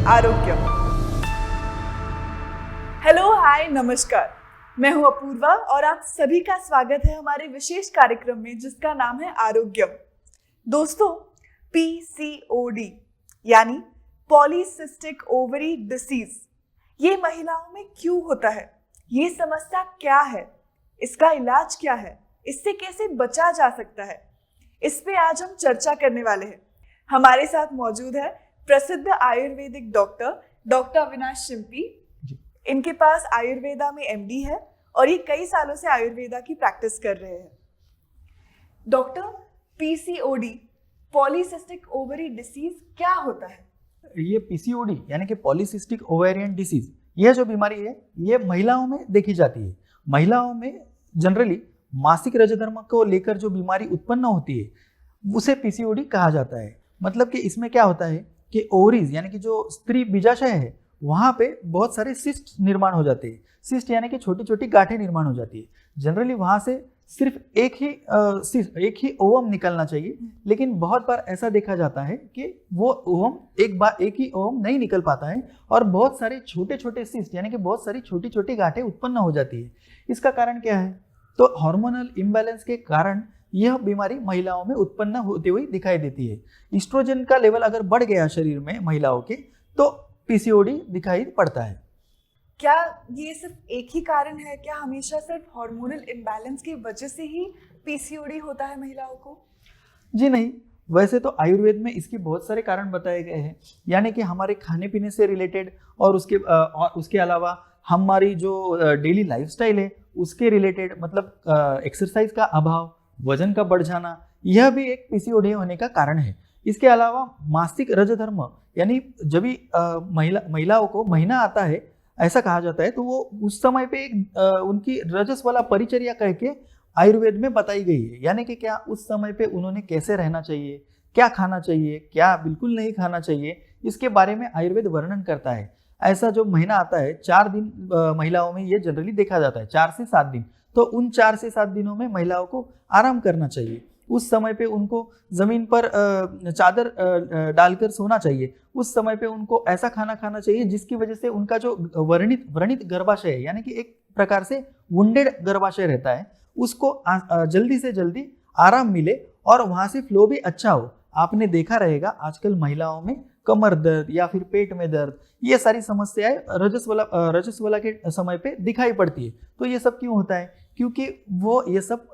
आरोग्य। हेलो, हाय, नमस्कार। मैं हूं अपूर्वा और आप सभी का स्वागत है हमारे विशेष कार्यक्रम में जिसका नाम है आरोग्य। दोस्तों, PCOD यानी पॉलीसिस्टिक ओवरी डिसीज, ये महिलाओं में क्यों होता है, ये समस्या क्या है, इसका इलाज क्या है, इससे कैसे बचा जा सकता है, इस पे आज हम चर्चा करने वाले हैं। हमारे साथ मौजूद है प्रसिद्ध आयुर्वेदिक डॉक्टर अविनाश शिंपी। इनके पास आयुर्वेदा में MD है और ये कई सालों से आयुर्वेदा की प्रैक्टिस कर रहे हैं। Doctor, PCOD polycystic ovary disease क्या होता है? ये PCOD यानी कि पॉलीसिस्टिक ओवेरियन डिसीज, यह जो बीमारी है ये महिलाओं में देखी जाती है। महिलाओं में जनरली मासिक रजधर्म को लेकर जो बीमारी उत्पन्न होती है उसे PCOD कहा जाता है। मतलब कि इसमें क्या होता है कि ओवरीज यानी कि जो स्त्री बीजाशय है वहाँ पे बहुत सारे सिस्ट निर्माण हो जाते हैं। सिस्ट यानी कि छोटी छोटी गांठें निर्माण हो जाती है। जनरली वहाँ से सिर्फ एक ही ओवम निकलना चाहिए, लेकिन बहुत बार ऐसा देखा जाता है कि वो ओवम एक ही ओवम नहीं निकल पाता है और बहुत सारे छोटे छोटे सिस्ट यानी कि बहुत सारी छोटी छोटी गांठें उत्पन्न हो जाती है। इसका कारण क्या है? तो हार्मोनल इम्बैलेंस के कारण यह बीमारी महिलाओं में उत्पन्न होती हुई दिखाई देती है। ईस्ट्रोजन का लेवल अगर बढ़ गया शरीर में महिलाओं के तो PCOD दिखाई पड़ता है। क्या ये सिर्फ एक ही कारण है? क्या हमेशा सिर्फ हार्मोनल इम्बैलेंस की वजह से ही PCOD होता है महिलाओं को? जी नहीं, वैसे तो आयुर्वेद में इसके बहुत सारे कारण बताए गए हैं, यानी कि हमारे खाने पीने से रिलेटेड और उसके अलावा हमारी जो डेली लाइफस्टाइल है उसके रिलेटेड, मतलब एक्सरसाइज का अभाव, वजन का बढ़ जाना, यह भी एक PCOD होने का कारण है। इसके अलावा मासिक रजधर्म यानी जब भी महिलाओं को महीना आता है ऐसा कहा जाता है, तो वो उस समय पे उनकी रजस वाला परिचर्या कह के आयुर्वेद में बताई गई है। यानी कि क्या उस समय पे उन्होंने कैसे रहना चाहिए, क्या खाना चाहिए, क्या बिल्कुल नहीं खाना चाहिए, इसके बारे में आयुर्वेद वर्णन करता है। ऐसा जो महीना आता है 4 दिन महिलाओं में ये जनरली देखा जाता है, 4 से 7 दिन। तो उन 4 से 7 दिनों में महिलाओं को आराम करना चाहिए। उस समय पे उनको जमीन पर चादर डालकर सोना चाहिए। उस समय पे उनको ऐसा खाना खाना चाहिए जिसकी वजह से उनका जो व्रणित गर्भाशय है यानी कि एक प्रकार से वुंडेड गर्भाशय रहता है, उसको जल्दी से जल्दी आराम मिले और वहाँ से फ्लो भी अच्छा हो। आपने देखा रहेगा आजकल महिलाओं में कमर दर्द या फिर पेट में दर्द, ये सारी समस्याएं रजस वाला के समय पे दिखाई पड़ती है। तो ये सब क्यों होता है? क्योंकि वो ये सब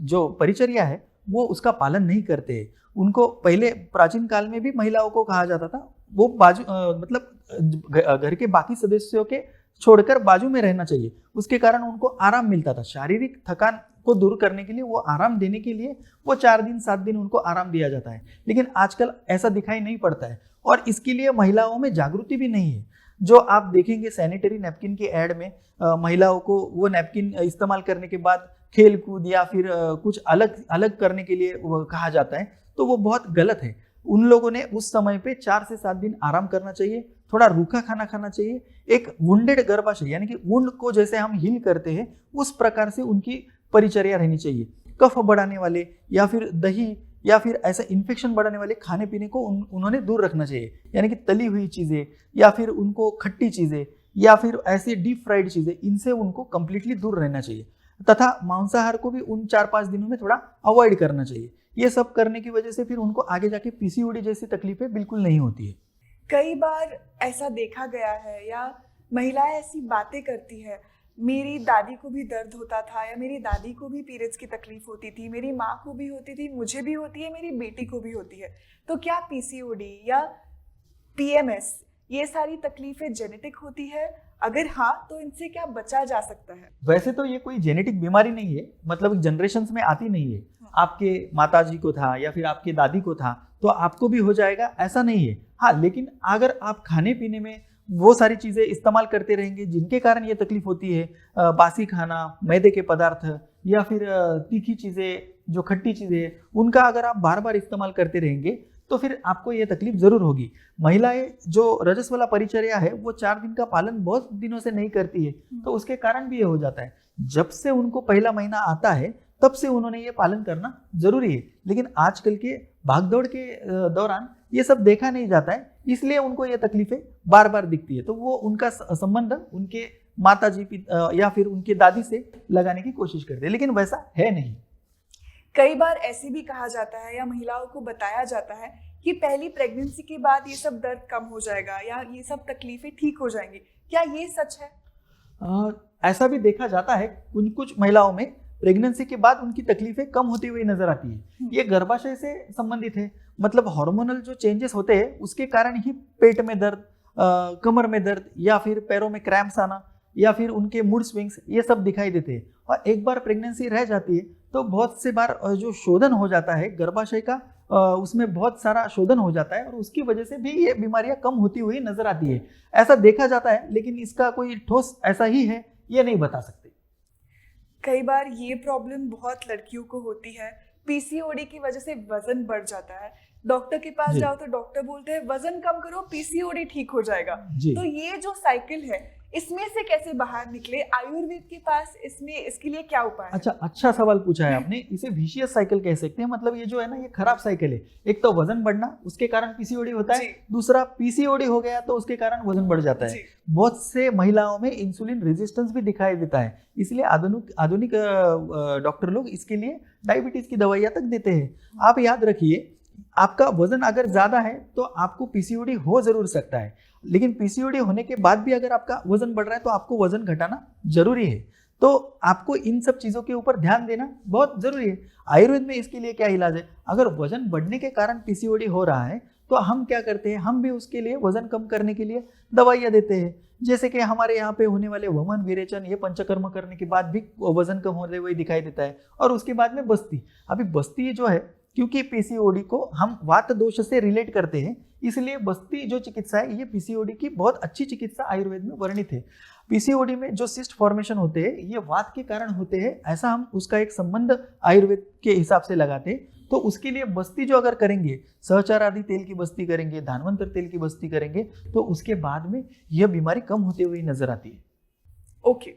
जो परिचर्या है वो उसका पालन नहीं करते। उनको पहले प्राचीन काल में भी महिलाओं को कहा जाता था वो मतलब घर के बाकी सदस्यों के छोड़कर बाजू में रहना चाहिए। उसके कारण उनको आराम मिलता था। शारीरिक थकान को दूर करने के लिए, वो आराम देने के लिए वो 4 दिन 7 दिन उनको आराम दिया जाता है। लेकिन आजकल ऐसा दिखाई नहीं पड़ता है और इसके लिए महिलाओं में जागृति भी नहीं है। जो आप देखेंगे सैनिटरी नैपकिन की एड में महिलाओं को वो नैपकिन इस्तेमाल करने के बाद खेल कूद या फिर कुछ अलग करने के लिए वो कहा जाता है, तो वो बहुत गलत है। उन लोगों ने उस समय पे 4 से 7 दिन आराम करना चाहिए, थोड़ा रूखा खाना खाना चाहिए। एक वुंडेड गर्भाशय यानी कि वुंड को जैसे हम हील करते हैं उस प्रकार से उनकी परिचर्या रहनी चाहिए। कफ बढ़ाने वाले या फिर दही या फिर ऐसा इन्फेक्शन बढ़ाने वाले खाने पीने को उन्होंने दूर रखना चाहिए। यानी कि तली हुई चीज़ें या फिर उनको खट्टी चीज़ें या फिर ऐसे डीप फ्राइड चीज़ें, इनसे उनको कंप्लीटली दूर रहना चाहिए। तथा मांसाहार को भी उन 4-5 दिनों में थोड़ा अवॉइड करना चाहिए। ये सब करने की वजह से फिर उनको आगे जाके PCOD जैसी तकलीफें बिल्कुल नहीं होती है। कई बार ऐसा देखा गया है या महिलाएं ऐसी बातें करती है, मेरी दादी को भी दर्द होता था या मेरी दादी को भी पीरियड्स की तकलीफ होती थी, मेरी माँ को भी होती थी, मुझे भी होती है, मेरी बेटी को भी होती है। तो क्या PCOD या PMS ये सारी तकलीफें जेनेटिक होती है? अगर हाँ, तो इनसे क्या बचा जा सकता है? वैसे तो ये कोई जेनेटिक बीमारी नहीं है, मतलब जनरेशन्स में आती नहीं है। आपके माताजी को था या फिर आपके दादी को था तो आपको भी हो जाएगा, ऐसा नहीं है। हाँ, लेकिन अगर आप खाने पीने में वो सारी चीज़ें इस्तेमाल करते रहेंगे जिनके कारण ये तकलीफ होती है, बासी खाना, मैदे के पदार्थ या फिर तीखी चीज़ें, जो खट्टी चीज़ें, उनका अगर आप बार बार इस्तेमाल करते रहेंगे तो फिर आपको ये तकलीफ जरूर होगी। महिलाएं जो रजस वाला परिचर्या है वो 4 दिन का पालन बहुत दिनों से नहीं करती है, तो उसके कारण भी ये हो जाता है। जब से उनको पहला महीना आता है तब से उन्होंने ये पालन करना जरूरी है। लेकिन आजकल के भागदौड़ के दौरान ये सब देखा नहीं जाता है, इसलिए उनको ये तकलीफें बार बार दिखती है। तो वो उनका संबंध उनके माता जी या फिर उनके दादी से लगाने की कोशिश करते हैं, लेकिन वैसा है नहीं। कई बार ऐसे भी कहा जाता है या महिलाओं को बताया जाता है कि पहली प्रेगनेंसी के बाद ये सब दर्द कम हो जाएगा या ये सब तकलीफें ठीक हो जाएंगी, क्या ये सच है? ऐसा भी देखा जाता है, कुछ महिलाओं में प्रेगनेंसी के बाद उनकी तकलीफें कम होती हुई नजर आती है। ये गर्भाशय से संबंधित है, मतलब हार्मोनल जो चेंजेस होते हैं उसके कारण ही पेट में दर्द, कमर में दर्द या फिर पैरों में क्रैम्प्स आना या फिर उनके मूड स्विंग्स, ये सब दिखाई देते हैं। और एक बार प्रेगनेंसी रह जाती है तो बहुत से बार जो शोधन हो जाता है गर्भाशय का, उसमें बहुत सारा शोधन हो जाता है और उसकी वजह से भी ये बीमारियां कम होती हुई नजर आती है। ऐसा देखा जाता है, लेकिन इसका कोई ठोस ऐसा ही है ये नहीं बता सकते। कई बार ये प्रॉब्लम बहुत लड़कियों को होती है, पीसीओडी की वजह से वजन बढ़ जाता है, डॉक्टर के पास जाओ तो डॉक्टर बोलते हैं वजन कम करो पीसीओडी ठीक हो जाएगा। तो ये जो साइकिल है इसमें से कैसे बाहर निकले? आयुर्वेद के पास इसके लिए क्या उपाय है? अच्छा सवाल पूछा है आपने। इसे विशियस साइकिल कह सकते हैं, मतलब ये जो है ना ये खराब साइकिल है। एक तो वजन बढ़ना, उसके कारण पीसीओडी होता है, दूसरा पीसीओडी हो गया तो उसके कारण वजन बढ़ जाता है। बहुत से महिलाओं में इंसुलिन रेजिस्टेंस भी दिखाई देता है, इसलिए आधुनिक डॉक्टर लोग इसके लिए डायबिटीज की दवाइयां तक देते हैं। आप याद रखिए, आपका वजन अगर ज्यादा है तो आपको पीसीओडी हो जरूर सकता है, लेकिन पीसीओडी होने के बाद भी अगर आपका वजन बढ़ रहा है तो आपको वजन घटाना जरूरी है। तो आपको इन सब चीजों के ऊपर ध्यान देना बहुत जरूरी है। आयुर्वेद में इसके लिए क्या इलाज है? अगर वजन बढ़ने के कारण पीसीओडी हो रहा है तो हम क्या करते हैं, हम भी उसके लिए वजन कम करने के लिए दवाइयां देते हैं। जैसे कि हमारे यहाँ पे होने वाले वमन विरेचन, ये पंचकर्म करने के बाद भी वजन कम होते हुए दिखाई देता है। और उसके बाद में बस्ती। अभी बस्ती जो है, क्योंकि पीसीओडी को हम वात दोष से रिलेट करते हैं, इसलिए बस्ती जो चिकित्सा है ये पीसीओडी की बहुत अच्छी चिकित्सा आयुर्वेद में वर्णित है। पीसीओडी में जो सिस्ट फॉर्मेशन होते हैं ये वात के कारण होते हैं, ऐसा हम उसका एक संबंध आयुर्वेद के हिसाब से लगाते हैं। तो उसके लिए बस्ती जो अगर करेंगे, सहचार आदि तेल की बस्ती करेंगे, धानवंतर तेल की बस्ती करेंगे, तो उसके बाद में यह बीमारी कम होती हुई नजर आती है। ओके,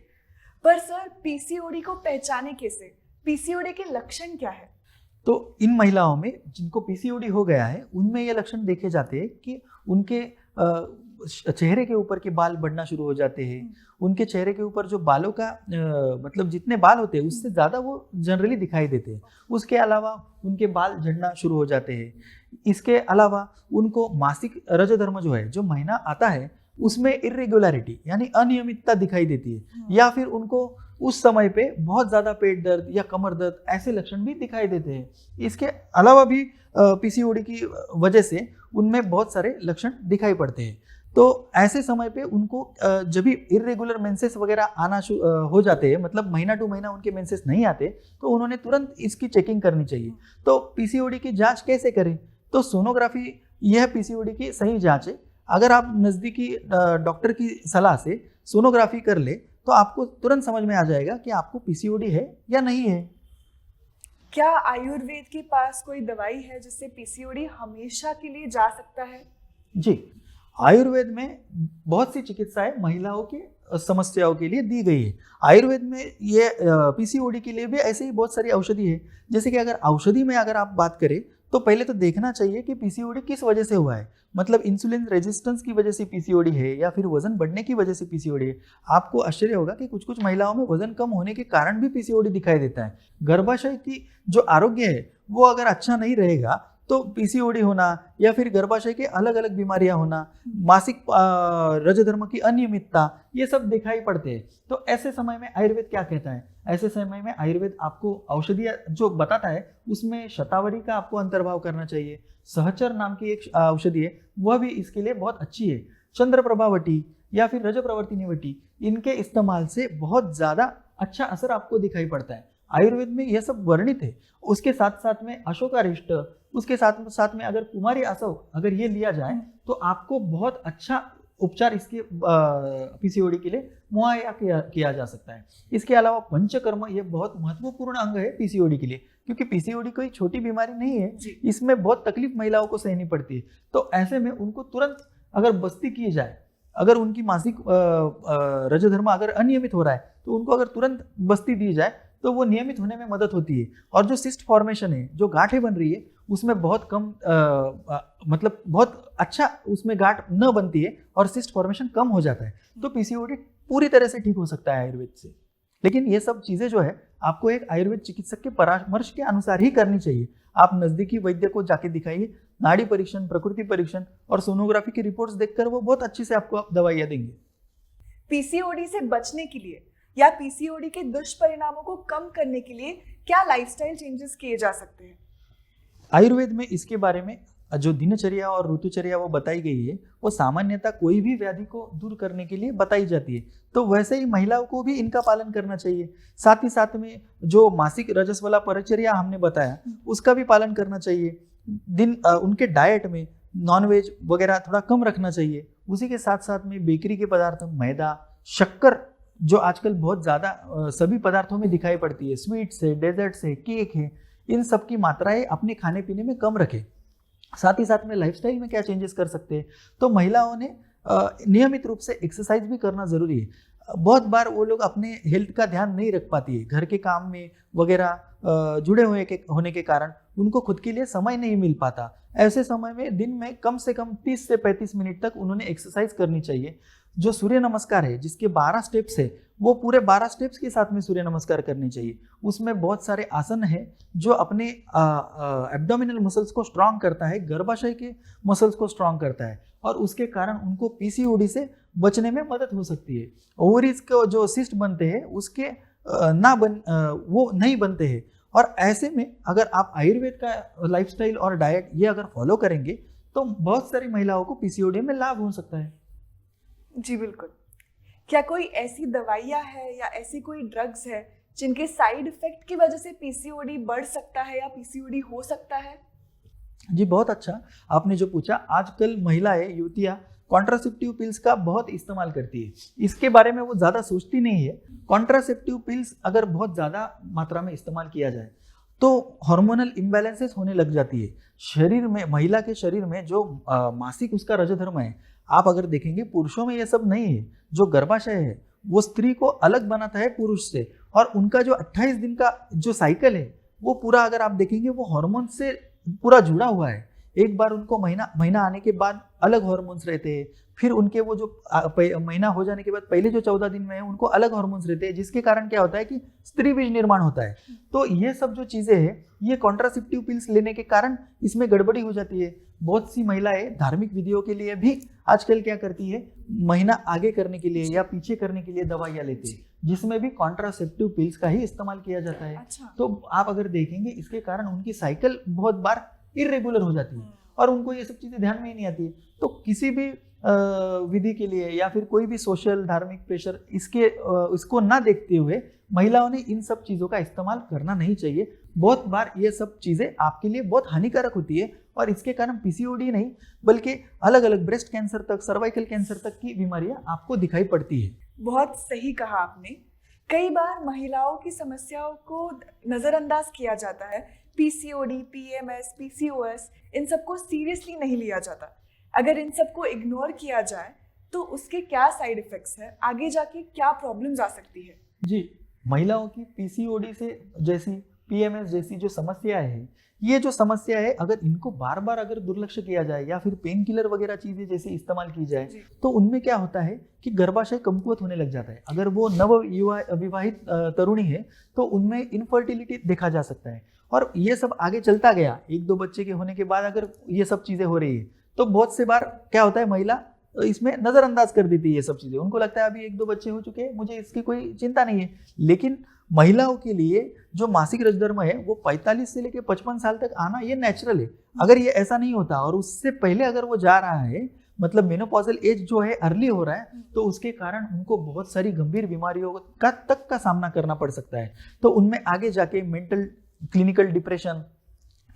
पर सर पीसीओडी को पहचाने कैसे? पीसीओडी के लक्षण क्या है? तो इन महिलाओं में जिनको पीसीओडी हो गया है उनमें ये लक्षण देखे जाते हैं कि उनके चेहरे के ऊपर के बाल बढ़ना शुरू हो जाते हैं। उनके चेहरे के ऊपर जो बालों का मतलब जितने बाल होते हैं उससे ज़्यादा वो जनरली दिखाई देते हैं। उसके अलावा उनके बाल झड़ना शुरू हो जाते हैं। इसके अलावा उनको मासिक रजोधर्म जो है, जो महीना आता है, उसमें इरेगुलरिटी यानी अनियमितता दिखाई देती है, या फिर उनको उस समय पे बहुत ज़्यादा पेट दर्द या कमर दर्द ऐसे लक्षण भी दिखाई देते हैं। इसके अलावा भी पीसीओडी की वजह से उनमें बहुत सारे लक्षण दिखाई पड़ते हैं। तो ऐसे समय पे उनको जब भी इरेगुलर मेंसेस वगैरह आना हो जाते हैं, मतलब महीना टू महीना उनके मेंसेस नहीं आते, तो उन्होंने तुरंत इसकी चेकिंग करनी चाहिए। तो पीसीओडी की जांच कैसे करें? तो सोनोग्राफी यह पीसीओडी की सही जांच है। अगर आप नज़दीकी डॉक्टर की सलाह से सोनोग्राफी कर ले तो आपको तुरंत समझ में आ जाएगा कि आपको पीसीओडी है या नहीं है। क्या आयुर्वेद के पास कोई दवाई है जिससे पीसीओडी हमेशा के लिए जा सकता है? जी, आयुर्वेद में बहुत सी चिकित्साएं महिलाओं की समस्याओं के लिए दी गई है। आयुर्वेद में ये पीसीओडी के लिए भी ऐसे ही बहुत सारी औषधि है। जैसे कि अगर औषधि में अगर आप बात करें तो पहले तो देखना चाहिए कि पीसीओडी किस वजह से हुआ है। मतलब इंसुलिन रेजिस्टेंस की वजह से पीसीओडी है या फिर वजन बढ़ने की वजह से पीसीओडी है। आपको आश्चर्य होगा कि कुछ कुछ महिलाओं में वजन कम होने के कारण भी पीसीओडी दिखाई देता है। गर्भाशय की जो आरोग्य है वो अगर अच्छा नहीं रहेगा तो पीसीओडी होना या फिर गर्भाशय के अलग अलग बीमारियां होना, मासिक रजोधर्म की अनियमितता, ये सब दिखाई पड़ते हैं। तो ऐसे समय में आयुर्वेद क्या कहता है? ऐसे समय में आयुर्वेद आपको औषधियाँ जो बताता है उसमें शतावरी का आपको अंतर्भाव करना चाहिए। सहचर नाम की एक औषधि है, वह भी इसके लिए बहुत अच्छी है। चंद्रप्रभावटी या फिर रजप्रवर्तिनी वटी, इनके इस्तेमाल से बहुत ज़्यादा अच्छा असर आपको दिखाई पड़ता है। आयुर्वेद में यह सब वर्णित है। उसके साथ साथ में अशोकारिष्ट, उसके साथ में अगर कुमारी आसव अगर ये लिया जाए तो आपको बहुत अच्छा उपचार इसके पीसीओडी के लिए मुहैया किया जा सकता है। इसके अलावा पंचकर्म ये बहुत महत्वपूर्ण अंग है पीसीओडी के लिए, क्योंकि पीसीओडी कोई छोटी बीमारी नहीं है, इसमें बहुत तकलीफ महिलाओं को सहनी पड़ती है। तो ऐसे में उनको तुरंत अगर बस्ती की जाए, अगर उनकी मासिक रजोधर्म अगर अनियमित हो रहा है तो उनको अगर तुरंत बस्ती दी जाए तो वो नियमित होने में मदद होती है। और जो सिस्ट फॉर्मेशन है, जो गांठें बन रही है, उसमें बहुत कम मतलब बहुत अच्छा उसमें गांठ न बनती है और सिस्ट फॉर्मेशन कम हो जाता है। तो पीसीओडी पूरी तरह से ठीक हो सकता है आयुर्वेद से। लेकिन ये सब चीज़ें जो है आपको एक आयुर्वेद चिकित्सक के परामर्श के अनुसार ही करनी चाहिए। आप नज़दीकी वैद्य को जाके दिखाइए, नाड़ी परीक्षण, प्रकृति परीक्षण और सोनोग्राफी की रिपोर्ट्स देखकर वो बहुत अच्छे से आपको दवाइयाँ देंगे। पीसीओडी से बचने के लिए या पीसीओडी के दुष्परिणामों को कम करने के लिए क्या लाइफस्टाइल चेंजेस किए जा सकते हैं? आयुर्वेद में इसके बारे में जो दिनचर्या और ऋतुचर्या वो बताई गई है, वो सामान्यतः कोई भी व्याधि को दूर करने के लिए बताई जाती है। तो वैसे ही महिलाओं को भी इनका पालन करना चाहिए। साथ ही साथ में जो मासिक रजस्वला परिचर्या हमने बताया उसका भी पालन करना चाहिए। उनके डाइट में नॉनवेज वगैरह थोड़ा कम रखना चाहिए। उसी के साथ साथ में बेकरी के पदार्थ, मैदा, शक्कर जो आजकल बहुत ज़्यादा सभी पदार्थों में दिखाई पड़ती है, स्वीट्स है, डेजर्ट्स है, केक है, इन सब की मात्राएं अपने खाने पीने में कम रखें। साथ ही साथ में लाइफस्टाइल में क्या चेंजेस कर सकते हैं, तो महिलाओं ने नियमित रूप से एक्सरसाइज भी करना ज़रूरी है। बहुत बार वो लोग अपने हेल्थ का ध्यान नहीं रख पाती है, घर के काम में वगैरह जुड़े हुए होने के कारण उनको खुद के लिए समय नहीं मिल पाता। ऐसे समय में दिन में कम से कम 30 से 35 मिनट तक उन्होंने एक्सरसाइज करनी चाहिए। जो सूर्य नमस्कार है जिसके 12 स्टेप्स है, वो पूरे 12 स्टेप्स के साथ में सूर्य नमस्कार करनी चाहिए। उसमें बहुत सारे आसन है जो अपने एब्डोमिनल मसल्स को स्ट्रांग करता है, गर्भाशय के मसल्स को स्ट्रांग करता है और उसके कारण उनको पीसीओडी से बचने में मदद हो सकती है। ओवरीज को जो सिस्ट बनते हैं उसके वो नहीं बनते हैं। और ऐसे में अगर आप आयुर्वेद का लाइफस्टाइल और डाइट ये अगर फॉलो करेंगे तो बहुत सारी महिलाओं को पीसीओडी में लाभ हो सकता है। जी बिल्कुल। क्या कोई ऐसी दवाइयाँ है या ऐसी कोई ड्रग्स है जिनके साइड इफेक्ट की वजह से पीसीओडी बढ़ सकता है या पीसीओडी हो सकता है? जी बहुत अच्छा आपने जो पूछा। आजकल महिलाएं, युवतियाँ कॉन्ट्रासेप्टिव पिल्स का बहुत इस्तेमाल करती है। इसके बारे में वो ज़्यादा सोचती नहीं है। कॉन्ट्रासेप्टिव पिल्स अगर बहुत ज़्यादा मात्रा में इस्तेमाल किया जाए तो हार्मोनल इम्बैलेंसेस होने लग जाती है शरीर में। महिला के शरीर में जो मासिक उसका रजधर्म है, आप अगर देखेंगे पुरुषों में ये सब नहीं है। जो गर्भाशय है वो स्त्री को अलग बनाता है पुरुष से, और उनका जो 28 दिन का जो साइकिल है वो पूरा अगर आप देखेंगे वो हार्मोन से पूरा जुड़ा हुआ है। एक बार उनको महीना आने के बाद अलग हार्मोन्स रहते हैं, फिर उनके वो जो महीना हो जाने के बाद पहले जो 14 दिन में है उनको अलग हार्मोन्स रहते हैं, जिसके कारण क्या होता है कि स्त्री बीज निर्माण होता है। तो ये सब जो चीज़ें हैं ये कॉन्ट्रासेप्टिव पिल्स लेने के कारण इसमें गड़बड़ी हो जाती है। बहुत सी महिलाएं धार्मिक विधियों के लिए भी आजकल क्या करती है, महीना आगे करने के लिए या पीछे करने के लिए दवाइयाँ लेती है, जिसमें भी कॉन्ट्रासेप्टिव पिल्स का ही इस्तेमाल किया जाता है। अच्छा। तो आप अगर देखेंगे इसके कारण उनकी साइकिल बहुत बार इरेगुलर हो जाती है और उनको ये सब चीज़ें ध्यान में ही नहीं आती है। तो किसी भी विधि के लिए या फिर कोई भी सोशल धार्मिक प्रेशर इसको ना देखते हुए महिलाओं ने इन सब चीज़ों का इस्तेमाल करना नहीं चाहिए। बहुत बार ये सब चीज़ें आपके लिए बहुत हानिकारक होती है और इसके कारण पीसीओडी नहीं बल्कि अलग अलग ब्रेस्ट कैंसर तक, सर्वाइकल कैंसर तक की बीमारियां आपको दिखाई पड़ती है। बहुत सही कहा आपने। कई बार महिलाओं की समस्याओं को नज़रअंदाज किया जाता है। पीसीओडी, पीएमएस, पीसीओएस, इन सबको सीरियसली नहीं लिया जाता। अगर इन सबको इग्नोर किया जाए तो उसके क्या साइड इफेक्ट्स हैं, आगे जाके क्या प्रॉब्लम्स आ सकती है? जी, महिलाओं की पीसीओडी से जैसी पीएमएस जैसी जो समस्या है, ये जो समस्या है अगर इनको बार बार अगर दुर्लक्ष्य किया जाए या फिर पेन किलर वगैरह चीजें जैसे इस्तेमाल की जाए तो उनमें क्या होता है कि गर्भाशय कमकुवत होने लग जाता है। अगर वो नव युवा विवाहित तरुणी है तो उनमें इनफर्टिलिटी देखा जा सकता है। और ये सब आगे चलता गया, 1-2 बच्चे के होने के बाद अगर ये सब चीजें हो रही है तो बहुत से बार क्या होता है, महिला इसमें नजरअंदाज कर देती है ये सब चीजें। उनको लगता है अभी 1-2 बच्चे हो चुके हैं, मुझे इसकी कोई चिंता नहीं है। लेकिन महिलाओं के लिए जो मासिक रजधर्म है वो 45 से लेकर 55 साल तक आना ये नेचुरल है। अगर ये ऐसा नहीं होता और उससे पहले अगर वो जा रहा है, मतलब मेनोपॉजल एज जो है अर्ली हो रहा है, तो उसके कारण उनको बहुत सारी गंभीर बीमारियों का सामना करना पड़ सकता है। तो उनमें आगे जाके मेंटल क्लिनिकल डिप्रेशन,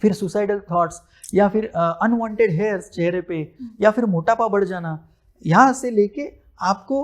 फिर सुसाइडल थॉट्स या फिर अनवांटेड हेयर्स चेहरे पे या फिर मोटापा बढ़ जाना, यहाँ से लेके आपको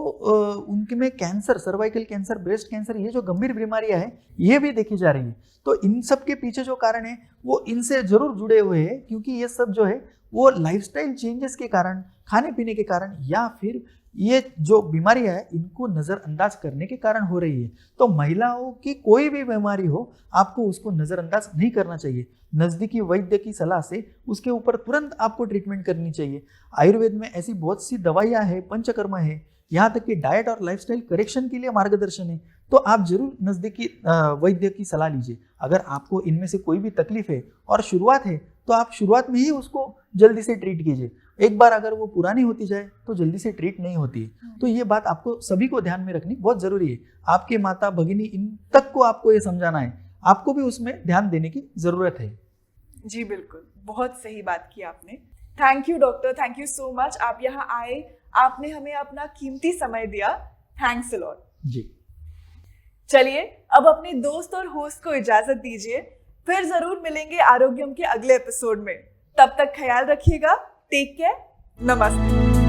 उनके में cancer, cervical cancer, breast cancer, ये जो गंभीर बीमारियां हैं ये भी देखी जा रही हैं। तो इन सब के पीछे जो कारण है वो इनसे जरूर जुड़े हुए हैं, क्योंकि ये सब जो है वो लाइफस्टाइल चेंजेस के कारण, खाने पीने के कारण या फिर ये जो बीमारियां है इनको नज़रअंदाज करने के कारण हो रही है। तो महिलाओं की कोई भी बीमारी हो, आपको उसको नज़रअंदाज नहीं करना चाहिए। नज़दीकी वैद्य की सलाह से उसके ऊपर तुरंत आपको ट्रीटमेंट करनी चाहिए। आयुर्वेद में ऐसी बहुत सी दवाइयाँ हैं, पंचकर्मा है, यहाँ तक कि डाइट और लाइफस्टाइल करेक्शन के लिए मार्गदर्शन है। तो आप जरूर नज़दीकी वैद्य की सलाह लीजिए। अगर आपको इनमें से कोई भी तकलीफ है और शुरुआत है, तो आप शुरुआत में ही उसको जल्दी से ट्रीट कीजिए। एक बार अगर वो पुरानी होती जाए तो जल्दी से ट्रीट नहीं होती है। तो ये बात आपको सभी को ध्यान में रखनी बहुत जरूरी है। आपके माता भगिनी इन तक को आपको ये समझाना है, आपको भी उसमें ध्यान देने की जरूरत है। जी बिल्कुल, बहुत सही बात की आपने। Thank you doctor, thank you so much. आप यहाँ आए, आपने हमें अपना कीमती समय दिया। Thanks a lot. जी चलिए अब अपने दोस्त और होस्ट को इजाजत दीजिए, फिर जरूर मिलेंगे आरोग्यम के अगले एपिसोड में। तब तक ख्याल रखिएगा। Take care. नमस्ते।